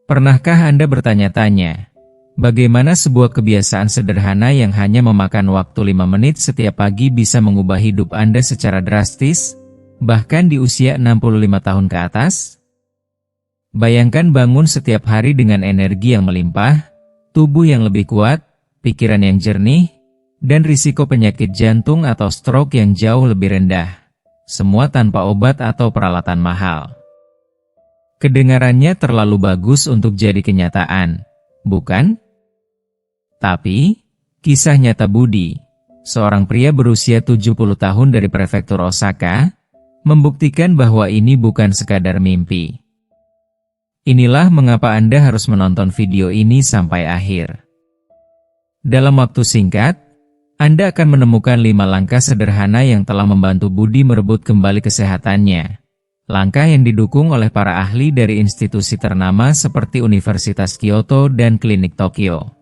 Pernahkah Anda bertanya-tanya, bagaimana sebuah kebiasaan sederhana yang hanya memakan waktu 5 menit setiap pagi bisa mengubah hidup Anda secara drastis, bahkan di usia 65 tahun ke atas? Bayangkan bangun setiap hari dengan energi yang melimpah, tubuh yang lebih kuat, pikiran yang jernih, dan risiko penyakit jantung atau stroke yang jauh lebih rendah. Semua tanpa obat atau peralatan mahal. Kedengarannya terlalu bagus untuk jadi kenyataan, bukan? Tapi, kisah nyata Budi, seorang pria berusia 70 tahun dari prefektur Osaka, membuktikan bahwa ini bukan sekadar mimpi. Inilah mengapa Anda harus menonton video ini sampai akhir. Dalam waktu singkat, Anda akan menemukan 5 langkah sederhana yang telah membantu Budi merebut kembali kesehatannya. Langkah yang didukung oleh para ahli dari institusi ternama seperti Universitas Kyoto dan Klinik Tokyo.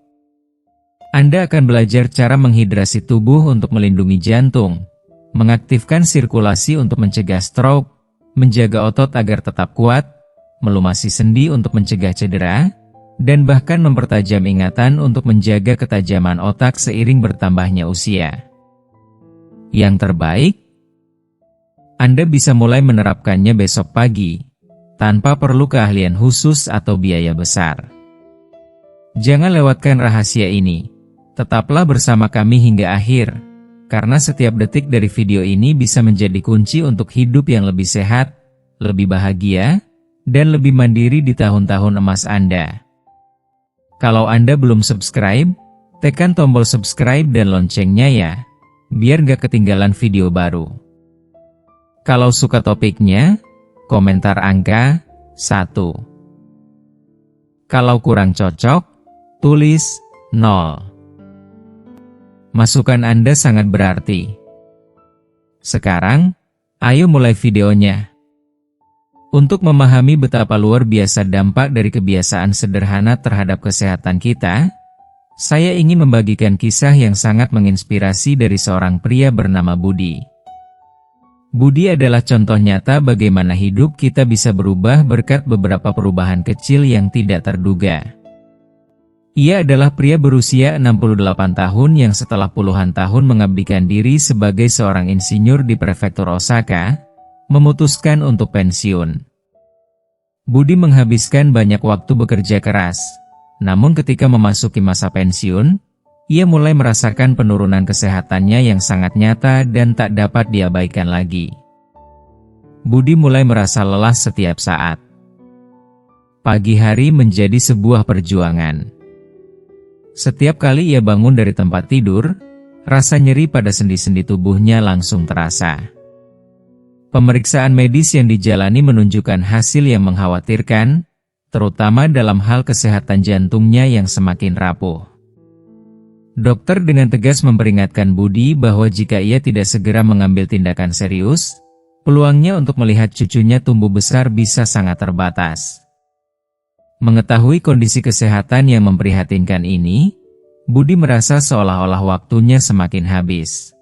Anda akan belajar cara menghidrasi tubuh untuk melindungi jantung, mengaktifkan sirkulasi untuk mencegah stroke, menjaga otot agar tetap kuat, melumasi sendi untuk mencegah cedera, dan bahkan mempertajam ingatan untuk menjaga ketajaman otak seiring bertambahnya usia. Yang terbaik, Anda bisa mulai menerapkannya besok pagi, tanpa perlu keahlian khusus atau biaya besar. Jangan lewatkan rahasia ini. Tetaplah bersama kami hingga akhir, karena setiap detik dari video ini bisa menjadi kunci untuk hidup yang lebih sehat, lebih bahagia, dan lebih mandiri di tahun-tahun emas Anda. Kalau Anda belum subscribe, tekan tombol subscribe dan loncengnya ya, biar gak ketinggalan video baru. Kalau suka topiknya, komentar angka 1. Kalau kurang cocok, tulis 0. Masukan Anda sangat berarti. Sekarang, ayo mulai videonya. Untuk memahami betapa luar biasa dampak dari kebiasaan sederhana terhadap kesehatan kita, saya ingin membagikan kisah yang sangat menginspirasi dari seorang pria bernama Budi. Budi adalah contoh nyata bagaimana hidup kita bisa berubah berkat beberapa perubahan kecil yang tidak terduga. Ia adalah pria berusia 68 tahun yang setelah puluhan tahun mengabdikan diri sebagai seorang insinyur di prefektur Osaka, memutuskan untuk pensiun. Budi menghabiskan banyak waktu bekerja keras, namun ketika memasuki masa pensiun, ia mulai merasakan penurunan kesehatannya yang sangat nyata dan tak dapat diabaikan lagi. Budi mulai merasa lelah setiap saat. Pagi hari menjadi sebuah perjuangan. Setiap kali ia bangun dari tempat tidur, rasa nyeri pada sendi-sendi tubuhnya langsung terasa. Pemeriksaan medis yang dijalani menunjukkan hasil yang mengkhawatirkan, terutama dalam hal kesehatan jantungnya yang semakin rapuh. Dokter dengan tegas memperingatkan Budi bahwa jika ia tidak segera mengambil tindakan serius, peluangnya untuk melihat cucunya tumbuh besar bisa sangat terbatas. Mengetahui kondisi kesehatan yang memprihatinkan ini, Budi merasa seolah-olah waktunya semakin habis.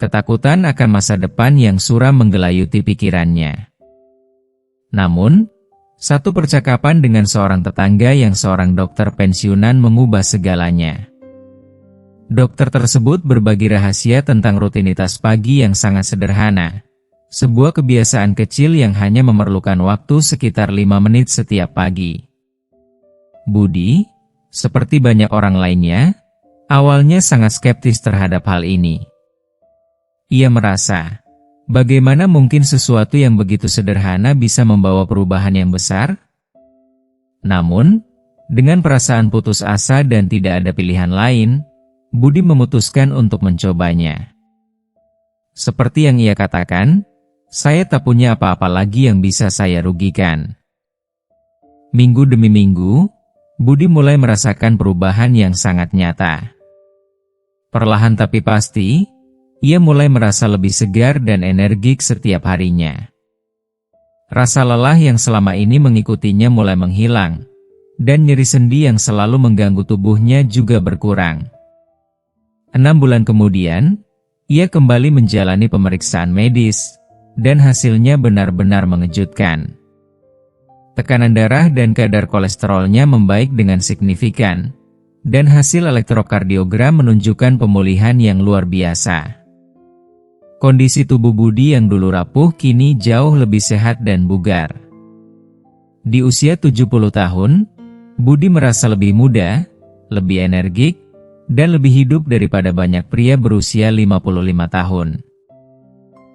Ketakutan akan masa depan yang suram menggelayuti pikirannya. Namun, satu percakapan dengan seorang tetangga yang seorang dokter pensiunan mengubah segalanya. Dokter tersebut berbagi rahasia tentang rutinitas pagi yang sangat sederhana. Sebuah kebiasaan kecil yang hanya memerlukan waktu sekitar 5 menit setiap pagi. Budi, seperti banyak orang lainnya, awalnya sangat skeptis terhadap hal ini. Ia merasa, bagaimana mungkin sesuatu yang begitu sederhana bisa membawa perubahan yang besar? Namun, dengan perasaan putus asa dan tidak ada pilihan lain, Budi memutuskan untuk mencobanya. Seperti yang ia katakan, saya tak punya apa-apa lagi yang bisa saya rugikan. Minggu demi minggu, Budi mulai merasakan perubahan yang sangat nyata. Perlahan tapi pasti, ia mulai merasa lebih segar dan energik setiap harinya. Rasa lelah yang selama ini mengikutinya mulai menghilang, dan nyeri sendi yang selalu mengganggu tubuhnya juga berkurang. 6 bulan kemudian, ia kembali menjalani pemeriksaan medis, dan hasilnya benar-benar mengejutkan. tekanan darah dan kadar kolesterolnya membaik dengan signifikan, dan hasil elektrokardiogram menunjukkan pemulihan yang luar biasa. Kondisi tubuh Budi yang dulu rapuh kini jauh lebih sehat dan bugar. Di usia 70 tahun, Budi merasa lebih muda, lebih energik, dan lebih hidup daripada banyak pria berusia 55 tahun.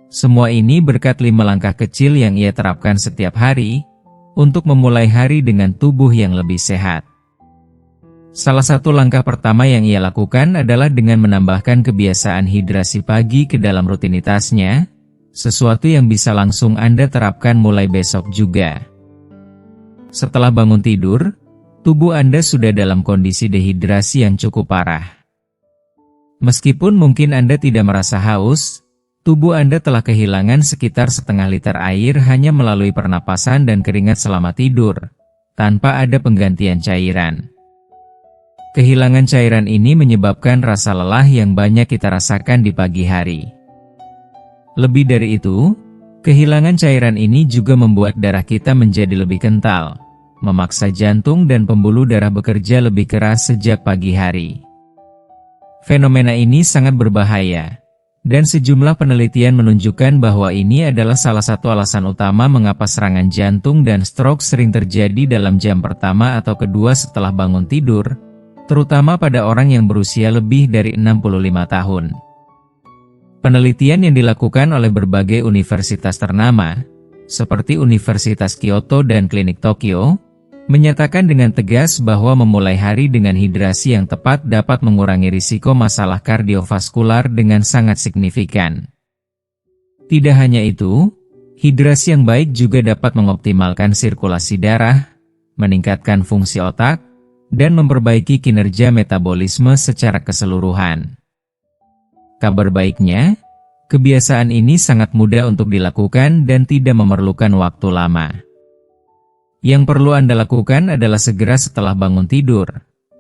Semua ini berkat 5 langkah kecil yang ia terapkan setiap hari, untuk memulai hari dengan tubuh yang lebih sehat. Salah satu langkah pertama yang ia lakukan adalah dengan menambahkan kebiasaan hidrasi pagi ke dalam rutinitasnya, sesuatu yang bisa langsung Anda terapkan mulai besok juga. Setelah bangun tidur, tubuh Anda sudah dalam kondisi dehidrasi yang cukup parah. Meskipun mungkin Anda tidak merasa haus, tubuh Anda telah kehilangan sekitar setengah liter air hanya melalui pernapasan dan keringat selama tidur, tanpa ada penggantian cairan. Kehilangan cairan ini menyebabkan rasa lelah yang banyak kita rasakan di pagi hari. Lebih dari itu, kehilangan cairan ini juga membuat darah kita menjadi lebih kental, memaksa jantung dan pembuluh darah bekerja lebih keras sejak pagi hari. Fenomena ini sangat berbahaya, dan sejumlah penelitian menunjukkan bahwa ini adalah salah satu alasan utama mengapa serangan jantung dan stroke sering terjadi dalam jam pertama atau kedua setelah bangun tidur, terutama pada orang yang berusia lebih dari 65 tahun. Penelitian yang dilakukan oleh berbagai universitas ternama, seperti Universitas Kyoto dan Klinik Tokyo, menyatakan dengan tegas bahwa memulai hari dengan hidrasi yang tepat dapat mengurangi risiko masalah kardiovaskular dengan sangat signifikan. Tidak hanya itu, hidrasi yang baik juga dapat mengoptimalkan sirkulasi darah, meningkatkan fungsi otak, dan memperbaiki kinerja metabolisme secara keseluruhan. Kabar baiknya, kebiasaan ini sangat mudah untuk dilakukan dan tidak memerlukan waktu lama. Yang perlu Anda lakukan adalah segera setelah bangun tidur.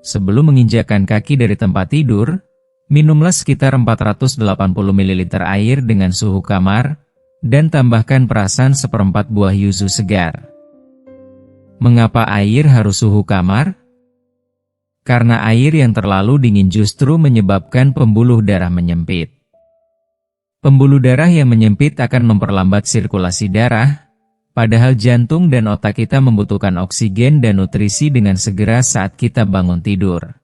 Sebelum menginjakkan kaki dari tempat tidur, minumlah sekitar 480 ml air dengan suhu kamar, dan tambahkan perasan seperempat buah yuzu segar. Mengapa air harus suhu kamar? Karena air yang terlalu dingin justru menyebabkan pembuluh darah menyempit. Pembuluh darah yang menyempit akan memperlambat sirkulasi darah, padahal jantung dan otak kita membutuhkan oksigen dan nutrisi dengan segera saat kita bangun tidur.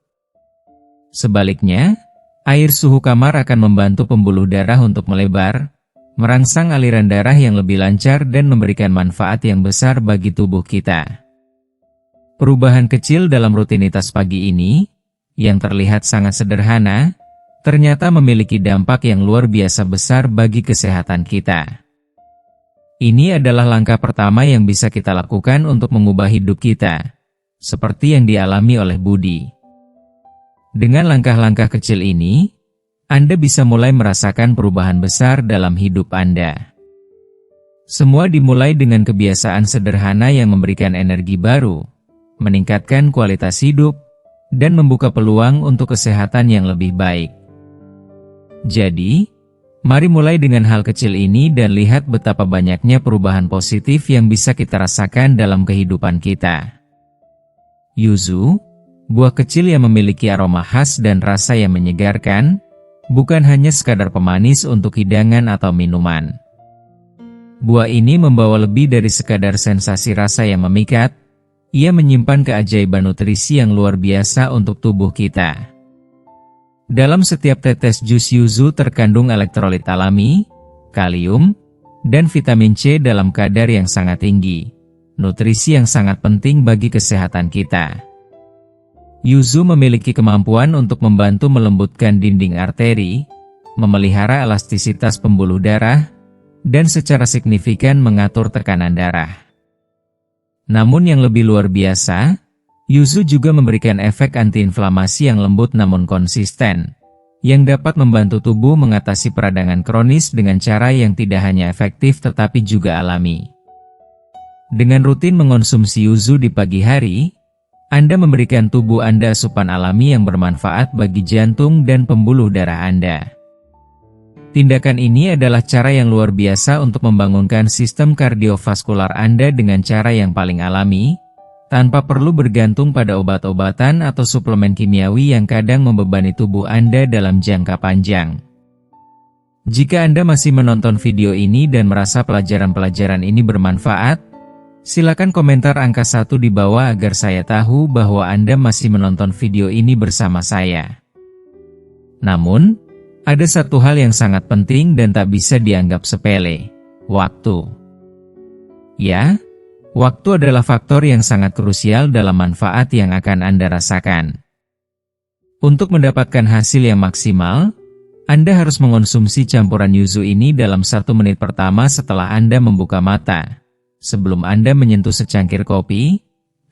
Sebaliknya, air suhu kamar akan membantu pembuluh darah untuk melebar, merangsang aliran darah yang lebih lancar dan memberikan manfaat yang besar bagi tubuh kita. Perubahan kecil dalam rutinitas pagi ini, yang terlihat sangat sederhana, ternyata memiliki dampak yang luar biasa besar bagi kesehatan kita. Ini adalah langkah pertama yang bisa kita lakukan untuk mengubah hidup kita, seperti yang dialami oleh Budi. Dengan langkah-langkah kecil ini, Anda bisa mulai merasakan perubahan besar dalam hidup Anda. Semua dimulai dengan kebiasaan sederhana yang memberikan energi baru, meningkatkan kualitas hidup, dan membuka peluang untuk kesehatan yang lebih baik. Jadi, mari mulai dengan hal kecil ini dan lihat betapa banyaknya perubahan positif yang bisa kita rasakan dalam kehidupan kita. Yuzu, buah kecil yang memiliki aroma khas dan rasa yang menyegarkan, bukan hanya sekadar pemanis untuk hidangan atau minuman. Buah ini membawa lebih dari sekadar sensasi rasa yang memikat. Ia menyimpan keajaiban nutrisi yang luar biasa untuk tubuh kita. Dalam setiap tetes jus yuzu terkandung elektrolit alami, kalium, dan vitamin C dalam kadar yang sangat tinggi. Nutrisi yang sangat penting bagi kesehatan kita. Yuzu memiliki kemampuan untuk membantu melembutkan dinding arteri, memelihara elastisitas pembuluh darah, dan secara signifikan mengatur tekanan darah. Namun yang lebih luar biasa, yuzu juga memberikan efek antiinflamasi yang lembut namun konsisten, yang dapat membantu tubuh mengatasi peradangan kronis dengan cara yang tidak hanya efektif tetapi juga alami. Dengan rutin mengonsumsi yuzu di pagi hari, Anda memberikan tubuh Anda asupan alami yang bermanfaat bagi jantung dan pembuluh darah Anda. Tindakan ini adalah cara yang luar biasa untuk membangunkan sistem kardiovaskular Anda dengan cara yang paling alami, tanpa perlu bergantung pada obat-obatan atau suplemen kimiawi yang kadang membebani tubuh Anda dalam jangka panjang. Jika Anda masih menonton video ini dan merasa pelajaran-pelajaran ini bermanfaat, silakan komentar angka 1 di bawah agar saya tahu bahwa Anda masih menonton video ini bersama saya. Namun, ada satu hal yang sangat penting dan tak bisa dianggap sepele, waktu. Ya, waktu adalah faktor yang sangat krusial dalam manfaat yang akan Anda rasakan. Untuk mendapatkan hasil yang maksimal, Anda harus mengonsumsi campuran yuzu ini dalam 1 menit pertama setelah Anda membuka mata, sebelum Anda menyentuh secangkir kopi,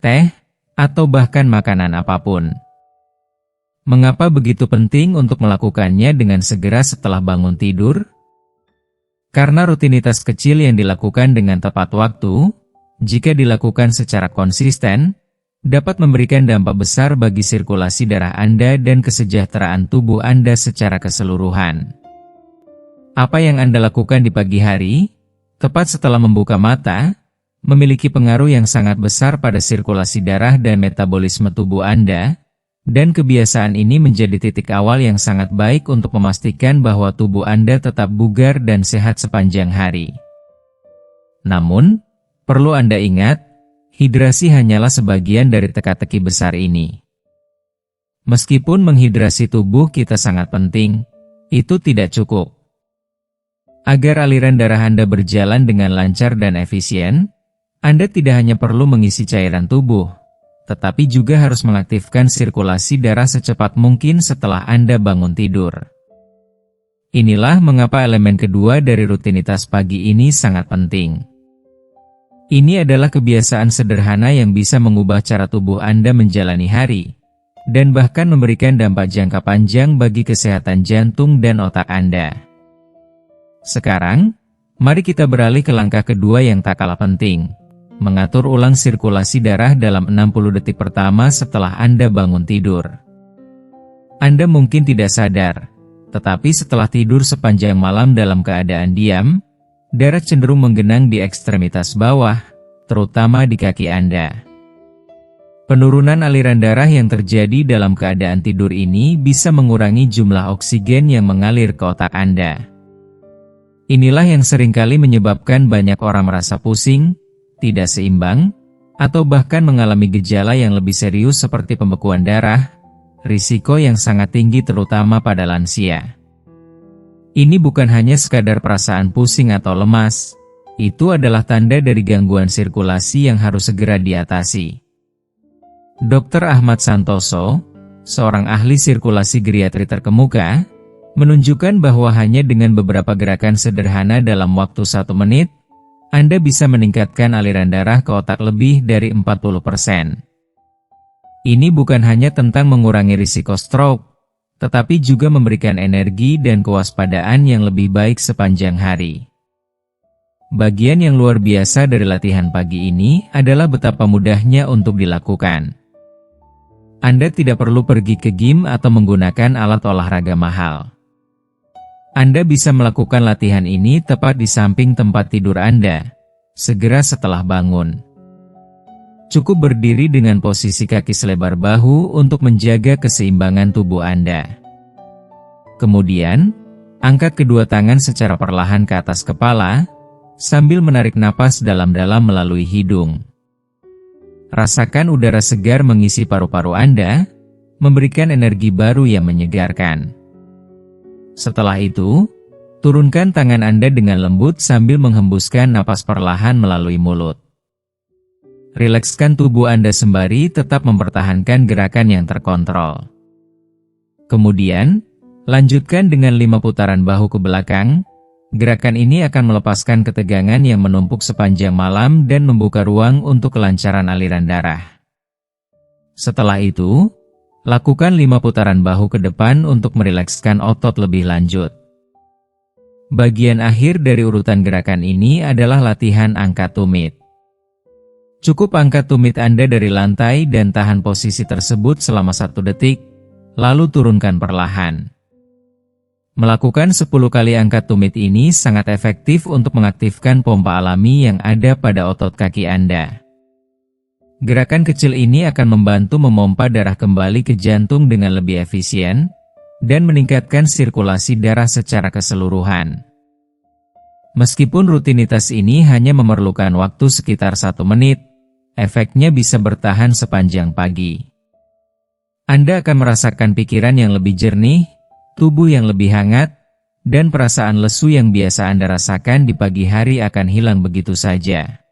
teh, atau bahkan makanan apapun. Mengapa begitu penting untuk melakukannya dengan segera setelah bangun tidur? Karena rutinitas kecil yang dilakukan dengan tepat waktu, jika dilakukan secara konsisten, dapat memberikan dampak besar bagi sirkulasi darah Anda dan kesejahteraan tubuh Anda secara keseluruhan. Apa yang Anda lakukan di pagi hari, tepat setelah membuka mata, memiliki pengaruh yang sangat besar pada sirkulasi darah dan metabolisme tubuh Anda, dan kebiasaan ini menjadi titik awal yang sangat baik untuk memastikan bahwa tubuh Anda tetap bugar dan sehat sepanjang hari. Namun, perlu Anda ingat, hidrasi hanyalah sebagian dari teka-teki besar ini. Meskipun menghidrasi tubuh kita sangat penting, itu tidak cukup. Agar aliran darah Anda berjalan dengan lancar dan efisien, Anda tidak hanya perlu mengisi cairan tubuh, tetapi juga harus mengaktifkan sirkulasi darah secepat mungkin setelah Anda bangun tidur. Inilah mengapa elemen kedua dari rutinitas pagi ini sangat penting. Ini adalah kebiasaan sederhana yang bisa mengubah cara tubuh Anda menjalani hari, dan bahkan memberikan dampak jangka panjang bagi kesehatan jantung dan otak Anda. Sekarang, mari kita beralih ke langkah kedua yang tak kalah penting. Mengatur ulang sirkulasi darah dalam 60 detik pertama setelah Anda bangun tidur. Anda mungkin tidak sadar, tetapi setelah tidur sepanjang malam dalam keadaan diam, darah cenderung menggenang di ekstremitas bawah, terutama di kaki Anda. Penurunan aliran darah yang terjadi dalam keadaan tidur ini bisa mengurangi jumlah oksigen yang mengalir ke otak Anda. Inilah yang seringkali menyebabkan banyak orang merasa pusing, tidak seimbang, atau bahkan mengalami gejala yang lebih serius seperti pembekuan darah, risiko yang sangat tinggi terutama pada lansia. Ini bukan hanya sekadar perasaan pusing atau lemas, itu adalah tanda dari gangguan sirkulasi yang harus segera diatasi. Dr. Ahmad Santoso, seorang ahli sirkulasi geriatri terkemuka, menunjukkan bahwa hanya dengan beberapa gerakan sederhana dalam waktu 1 menit, Anda bisa meningkatkan aliran darah ke otak lebih dari 40%. Ini bukan hanya tentang mengurangi risiko stroke, tetapi juga memberikan energi dan kewaspadaan yang lebih baik sepanjang hari. Bagian yang luar biasa dari latihan pagi ini adalah betapa mudahnya untuk dilakukan. Anda tidak perlu pergi ke gym atau menggunakan alat olahraga mahal. Anda bisa melakukan latihan ini tepat di samping tempat tidur Anda, segera setelah bangun. Cukup berdiri dengan posisi kaki selebar bahu untuk menjaga keseimbangan tubuh Anda. Kemudian, angkat kedua tangan secara perlahan ke atas kepala, sambil menarik napas dalam-dalam melalui hidung. Rasakan udara segar mengisi paru-paru Anda, memberikan energi baru yang menyegarkan. Setelah itu, turunkan tangan Anda dengan lembut sambil menghembuskan napas perlahan melalui mulut. Rilekskan tubuh Anda sembari tetap mempertahankan gerakan yang terkontrol. Kemudian, lanjutkan dengan 5 putaran bahu ke belakang. Gerakan ini akan melepaskan ketegangan yang menumpuk sepanjang malam dan membuka ruang untuk kelancaran aliran darah. Setelah itu, lakukan 5 putaran bahu ke depan untuk merilekskan otot lebih lanjut. Bagian akhir dari urutan gerakan ini adalah latihan angkat tumit. Cukup angkat tumit Anda dari lantai dan tahan posisi tersebut selama 1 detik, lalu turunkan perlahan. Melakukan 10 kali angkat tumit ini sangat efektif untuk mengaktifkan pompa alami yang ada pada otot kaki Anda. Gerakan kecil ini akan membantu memompa darah kembali ke jantung dengan lebih efisien, dan meningkatkan sirkulasi darah secara keseluruhan. Meskipun rutinitas ini hanya memerlukan waktu sekitar 1 menit, efeknya bisa bertahan sepanjang pagi. Anda akan merasakan pikiran yang lebih jernih, tubuh yang lebih hangat, dan perasaan lesu yang biasa Anda rasakan di pagi hari akan hilang begitu saja.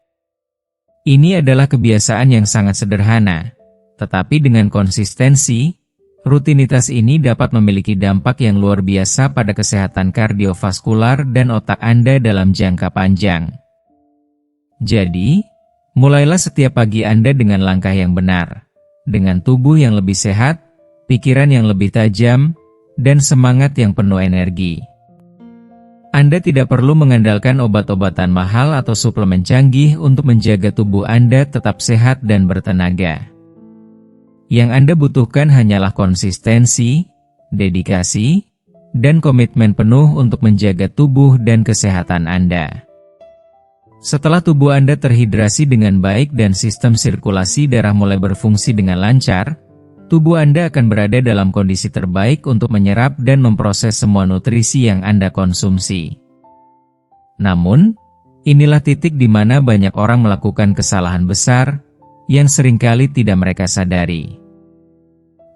Ini adalah kebiasaan yang sangat sederhana, tetapi dengan konsistensi, rutinitas ini dapat memiliki dampak yang luar biasa pada kesehatan kardiovaskular dan otak Anda dalam jangka panjang. Jadi, mulailah setiap pagi Anda dengan langkah yang benar, dengan tubuh yang lebih sehat, pikiran yang lebih tajam, dan semangat yang penuh energi. Anda tidak perlu mengandalkan obat-obatan mahal atau suplemen canggih untuk menjaga tubuh Anda tetap sehat dan bertenaga. Yang Anda butuhkan hanyalah konsistensi, dedikasi, dan komitmen penuh untuk menjaga tubuh dan kesehatan Anda. Setelah tubuh Anda terhidrasi dengan baik dan sistem sirkulasi darah mulai berfungsi dengan lancar, tubuh Anda akan berada dalam kondisi terbaik untuk menyerap dan memproses semua nutrisi yang Anda konsumsi. Namun, inilah titik di mana banyak orang melakukan kesalahan besar yang seringkali tidak mereka sadari.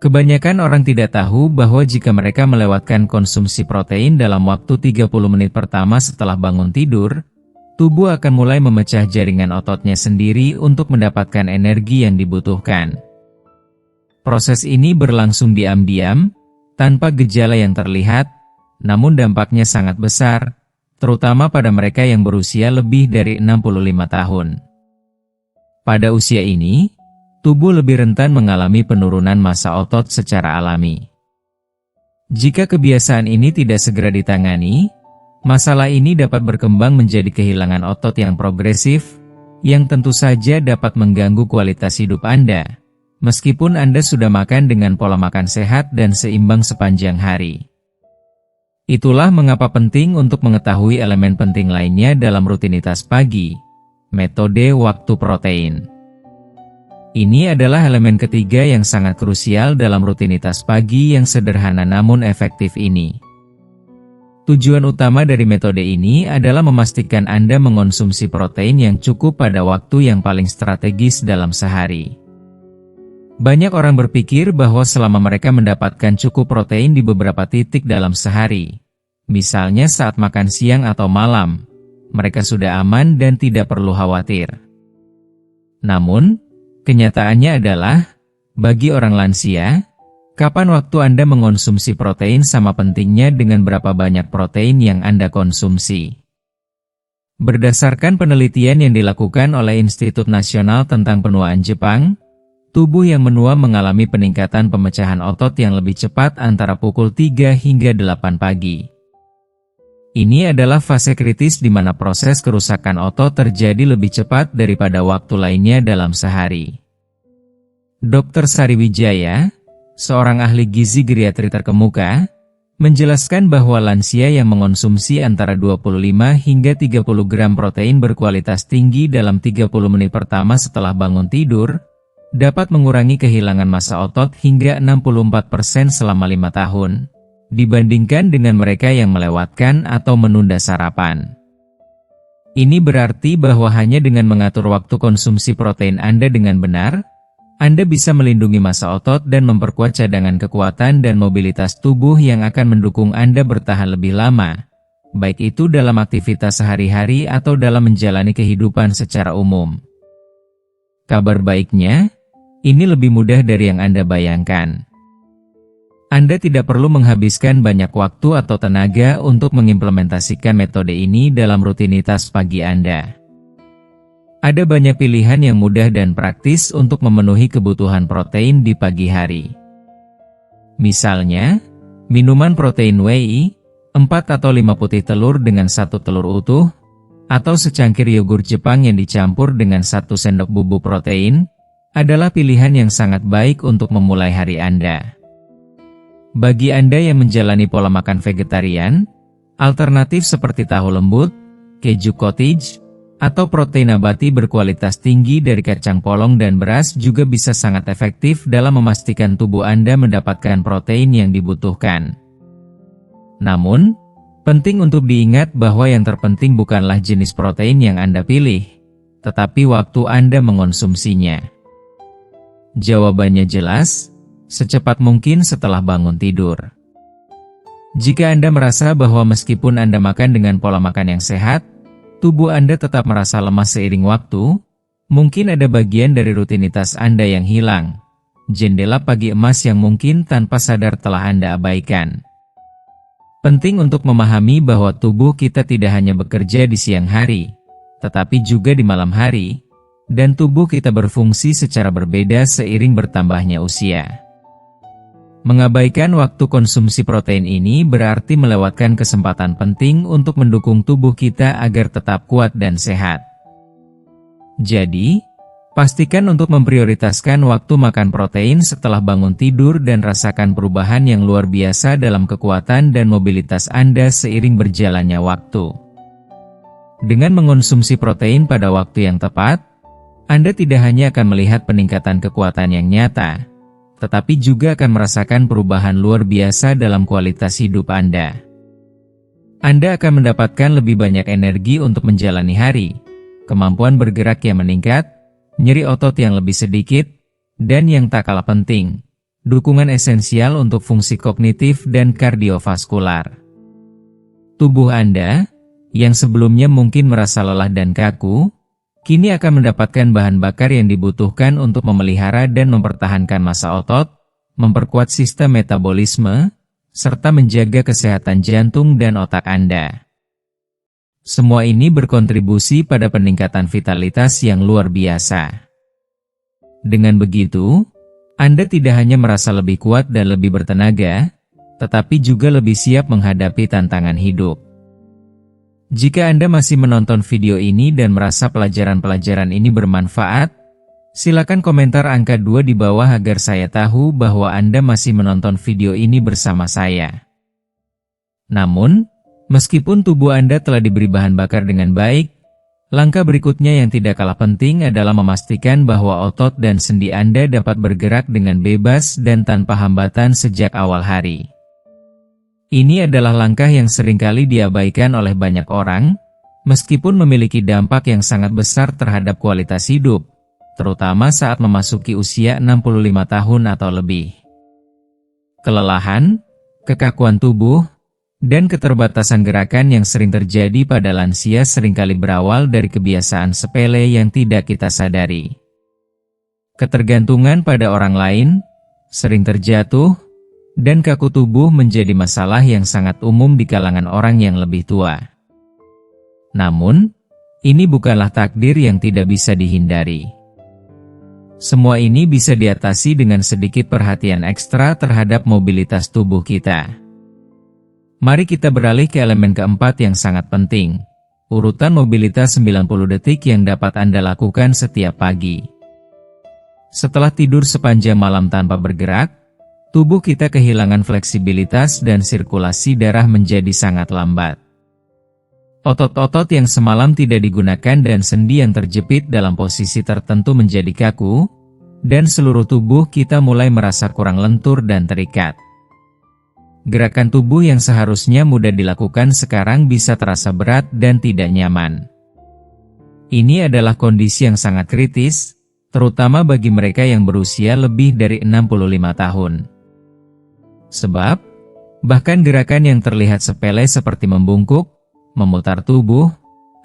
Kebanyakan orang tidak tahu bahwa jika mereka melewatkan konsumsi protein dalam waktu 30 menit pertama setelah bangun tidur, tubuh akan mulai memecah jaringan ototnya sendiri untuk mendapatkan energi yang dibutuhkan. Proses ini berlangsung diam-diam, tanpa gejala yang terlihat, namun dampaknya sangat besar, terutama pada mereka yang berusia lebih dari 65 tahun. Pada usia ini, tubuh lebih rentan mengalami penurunan massa otot secara alami. Jika kebiasaan ini tidak segera ditangani, masalah ini dapat berkembang menjadi kehilangan otot yang progresif, yang tentu saja dapat mengganggu kualitas hidup Anda. Meskipun Anda sudah makan dengan pola makan sehat dan seimbang sepanjang hari. Itulah mengapa penting untuk mengetahui elemen penting lainnya dalam rutinitas pagi, metode waktu protein. Ini adalah elemen ketiga yang sangat krusial dalam rutinitas pagi yang sederhana namun efektif ini. Tujuan utama dari metode ini adalah memastikan Anda mengonsumsi protein yang cukup pada waktu yang paling strategis dalam sehari. Banyak orang berpikir bahwa selama mereka mendapatkan cukup protein di beberapa titik dalam sehari, misalnya saat makan siang atau malam, mereka sudah aman dan tidak perlu khawatir. Namun, kenyataannya adalah, bagi orang lansia, kapan waktu Anda mengonsumsi protein sama pentingnya dengan berapa banyak protein yang Anda konsumsi. Berdasarkan penelitian yang dilakukan oleh Institut Nasional tentang Penuaan Jepang, tubuh yang menua mengalami peningkatan pemecahan otot yang lebih cepat antara pukul 3 hingga 8 pagi. Ini adalah fase kritis di mana proses kerusakan otot terjadi lebih cepat daripada waktu lainnya dalam sehari. Dr. Sariwijaya, seorang ahli gizi geriatri terkemuka, menjelaskan bahwa lansia yang mengonsumsi antara 25 hingga 30 gram protein berkualitas tinggi dalam 30 menit pertama setelah bangun tidur, dapat mengurangi kehilangan massa otot hingga 64% selama 5 tahun, dibandingkan dengan mereka yang melewatkan atau menunda sarapan. Ini berarti bahwa hanya dengan mengatur waktu konsumsi protein Anda dengan benar, Anda bisa melindungi massa otot dan memperkuat cadangan kekuatan dan mobilitas tubuh yang akan mendukung Anda bertahan lebih lama, baik itu dalam aktivitas sehari-hari atau dalam menjalani kehidupan secara umum. Kabar baiknya, ini lebih mudah dari yang Anda bayangkan. Anda tidak perlu menghabiskan banyak waktu atau tenaga untuk mengimplementasikan metode ini dalam rutinitas pagi Anda. Ada banyak pilihan yang mudah dan praktis untuk memenuhi kebutuhan protein di pagi hari. Misalnya, minuman protein whey, 4 atau 5 putih telur dengan 1 telur utuh, atau secangkir yogurt Jepang yang dicampur dengan 1 sendok bubuk protein, adalah pilihan yang sangat baik untuk memulai hari Anda. Bagi Anda yang menjalani pola makan vegetarian, alternatif seperti tahu lembut, keju cottage, atau protein nabati berkualitas tinggi dari kacang polong dan beras juga bisa sangat efektif dalam memastikan tubuh Anda mendapatkan protein yang dibutuhkan. Namun, penting untuk diingat bahwa yang terpenting bukanlah jenis protein yang Anda pilih, tetapi waktu Anda mengonsumsinya. Jawabannya jelas, secepat mungkin setelah bangun tidur. Jika Anda merasa bahwa meskipun Anda makan dengan pola makan yang sehat, tubuh Anda tetap merasa lemas seiring waktu, mungkin ada bagian dari rutinitas Anda yang hilang, jendela pagi emas yang mungkin tanpa sadar telah Anda abaikan. Penting untuk memahami bahwa tubuh kita tidak hanya bekerja di siang hari, tetapi juga di malam hari, dan tubuh kita berfungsi secara berbeda seiring bertambahnya usia. Mengabaikan waktu konsumsi protein ini berarti melewatkan kesempatan penting untuk mendukung tubuh kita agar tetap kuat dan sehat. Jadi, pastikan untuk memprioritaskan waktu makan protein setelah bangun tidur dan rasakan perubahan yang luar biasa dalam kekuatan dan mobilitas Anda seiring berjalannya waktu. Dengan mengonsumsi protein pada waktu yang tepat, Anda tidak hanya akan melihat peningkatan kekuatan yang nyata, tetapi juga akan merasakan perubahan luar biasa dalam kualitas hidup Anda. Anda akan mendapatkan lebih banyak energi untuk menjalani hari, kemampuan bergerak yang meningkat, nyeri otot yang lebih sedikit, dan yang tak kalah penting, dukungan esensial untuk fungsi kognitif dan kardiovaskular. Tubuh Anda, yang sebelumnya mungkin merasa lelah dan kaku, kini akan mendapatkan bahan bakar yang dibutuhkan untuk memelihara dan mempertahankan massa otot, memperkuat sistem metabolisme, serta menjaga kesehatan jantung dan otak Anda. Semua ini berkontribusi pada peningkatan vitalitas yang luar biasa. Dengan begitu, Anda tidak hanya merasa lebih kuat dan lebih bertenaga, tetapi juga lebih siap menghadapi tantangan hidup. Jika Anda masih menonton video ini dan merasa pelajaran-pelajaran ini bermanfaat, silakan komentar angka 2 di bawah agar saya tahu bahwa Anda masih menonton video ini bersama saya. Namun, meskipun tubuh Anda telah diberi bahan bakar dengan baik, langkah berikutnya yang tidak kalah penting adalah memastikan bahwa otot dan sendi Anda dapat bergerak dengan bebas dan tanpa hambatan sejak awal hari. Ini adalah langkah yang seringkali diabaikan oleh banyak orang, meskipun memiliki dampak yang sangat besar terhadap kualitas hidup, terutama saat memasuki usia 65 tahun atau lebih. Kelelahan, kekakuan tubuh, dan keterbatasan gerakan yang sering terjadi pada lansia seringkali berawal dari kebiasaan sepele yang tidak kita sadari. Ketergantungan pada orang lain, sering terjatuh, dan kaku tubuh menjadi masalah yang sangat umum di kalangan orang yang lebih tua. Namun, ini bukanlah takdir yang tidak bisa dihindari. Semua ini bisa diatasi dengan sedikit perhatian ekstra terhadap mobilitas tubuh kita. Mari kita beralih ke elemen keempat yang sangat penting, urutan mobilitas 90 detik yang dapat Anda lakukan setiap pagi. Setelah tidur sepanjang malam tanpa bergerak, tubuh kita kehilangan fleksibilitas dan sirkulasi darah menjadi sangat lambat. Otot-otot yang semalam tidak digunakan dan sendi yang terjepit dalam posisi tertentu menjadi kaku, dan seluruh tubuh kita mulai merasa kurang lentur dan terikat. Gerakan tubuh yang seharusnya mudah dilakukan sekarang bisa terasa berat dan tidak nyaman. Ini adalah kondisi yang sangat kritis, terutama bagi mereka yang berusia lebih dari 65 tahun. Sebab, bahkan gerakan yang terlihat sepele seperti membungkuk, memutar tubuh,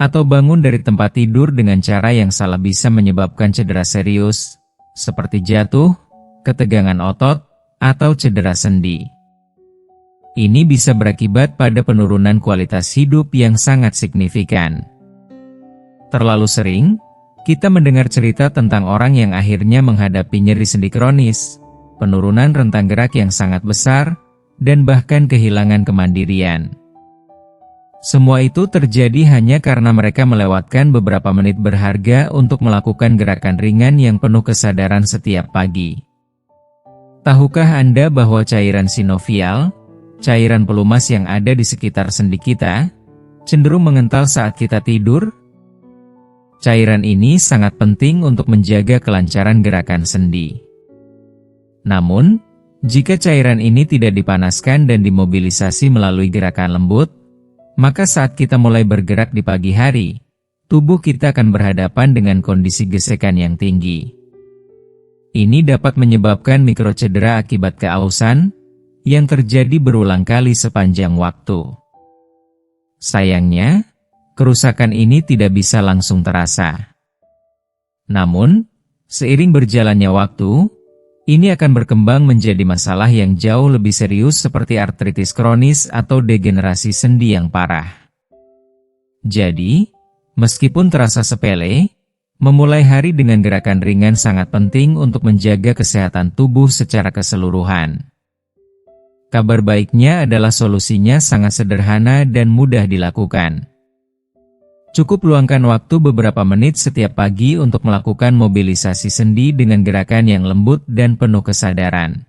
atau bangun dari tempat tidur dengan cara yang salah bisa menyebabkan cedera serius, seperti jatuh, ketegangan otot, atau cedera sendi. Ini bisa berakibat pada penurunan kualitas hidup yang sangat signifikan. Terlalu sering, kita mendengar cerita tentang orang yang akhirnya menghadapi nyeri sendi kronis, penurunan rentang gerak yang sangat besar, dan bahkan kehilangan kemandirian. Semua itu terjadi hanya karena mereka melewatkan beberapa menit berharga untuk melakukan gerakan ringan yang penuh kesadaran setiap pagi. Tahukah Anda bahwa cairan sinovial, cairan pelumas yang ada di sekitar sendi kita, cenderung mengental saat kita tidur? Cairan ini sangat penting untuk menjaga kelancaran gerakan sendi. Namun, jika cairan ini tidak dipanaskan dan dimobilisasi melalui gerakan lembut, maka saat kita mulai bergerak di pagi hari, tubuh kita akan berhadapan dengan kondisi gesekan yang tinggi. Ini dapat menyebabkan mikrocedera akibat keausan, yang terjadi berulang kali sepanjang waktu. Sayangnya, kerusakan ini tidak bisa langsung terasa. Namun, seiring berjalannya waktu, ini akan berkembang menjadi masalah yang jauh lebih serius seperti artritis kronis atau degenerasi sendi yang parah. Jadi, meskipun terasa sepele, memulai hari dengan gerakan ringan sangat penting untuk menjaga kesehatan tubuh secara keseluruhan. Kabar baiknya adalah solusinya sangat sederhana dan mudah dilakukan. Cukup luangkan waktu beberapa menit setiap pagi untuk melakukan mobilisasi sendi dengan gerakan yang lembut dan penuh kesadaran.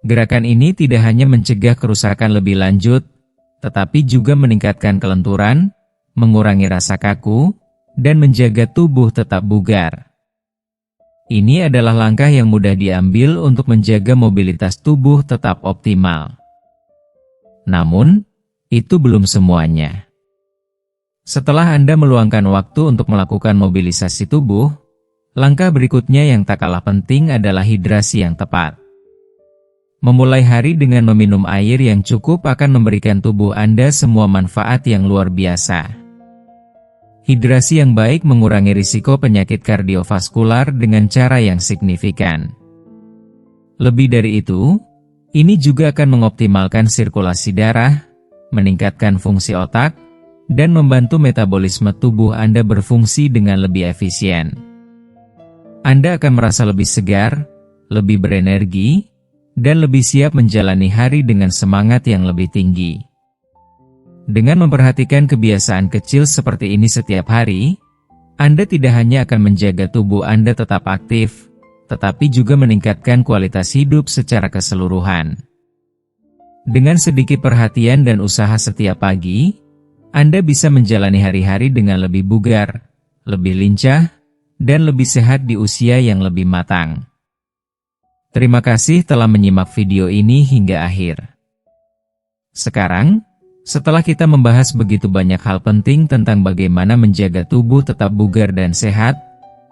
Gerakan ini tidak hanya mencegah kerusakan lebih lanjut, tetapi juga meningkatkan kelenturan, mengurangi rasa kaku, dan menjaga tubuh tetap bugar. Ini adalah langkah yang mudah diambil untuk menjaga mobilitas tubuh tetap optimal. Namun, itu belum semuanya. Setelah Anda meluangkan waktu untuk melakukan mobilisasi tubuh, langkah berikutnya yang tak kalah penting adalah hidrasi yang tepat. Memulai hari dengan meminum air yang cukup akan memberikan tubuh Anda semua manfaat yang luar biasa. Hidrasi yang baik mengurangi risiko penyakit kardiovaskular dengan cara yang signifikan. Lebih dari itu, ini juga akan mengoptimalkan sirkulasi darah, meningkatkan fungsi otak, dan membantu metabolisme tubuh Anda berfungsi dengan lebih efisien. Anda akan merasa lebih segar, lebih berenergi, dan lebih siap menjalani hari dengan semangat yang lebih tinggi. Dengan memperhatikan kebiasaan kecil seperti ini setiap hari, Anda tidak hanya akan menjaga tubuh Anda tetap aktif, tetapi juga meningkatkan kualitas hidup secara keseluruhan. Dengan sedikit perhatian dan usaha setiap pagi, Anda bisa menjalani hari-hari dengan lebih bugar, lebih lincah, dan lebih sehat di usia yang lebih matang. Terima kasih telah menyimak video ini hingga akhir. Sekarang, setelah kita membahas begitu banyak hal penting tentang bagaimana menjaga tubuh tetap bugar dan sehat,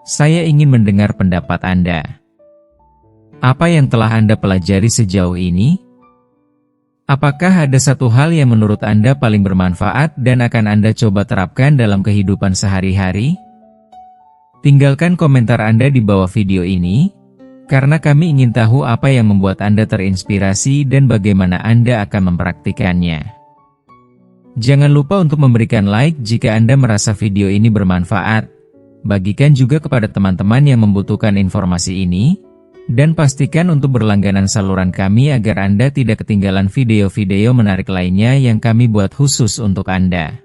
saya ingin mendengar pendapat Anda. Apa yang telah Anda pelajari sejauh ini? Apakah ada satu hal yang menurut Anda paling bermanfaat dan akan Anda coba terapkan dalam kehidupan sehari-hari? Tinggalkan komentar Anda di bawah video ini, karena kami ingin tahu apa yang membuat Anda terinspirasi dan bagaimana Anda akan mempraktikannya. Jangan lupa untuk memberikan like jika Anda merasa video ini bermanfaat. Bagikan juga kepada teman-teman yang membutuhkan informasi ini, dan pastikan untuk berlangganan saluran kami agar Anda tidak ketinggalan video-video menarik lainnya yang kami buat khusus untuk Anda.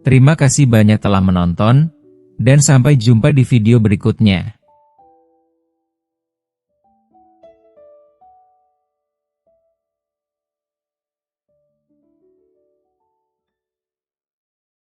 Terima kasih banyak telah menonton, dan sampai jumpa di video berikutnya.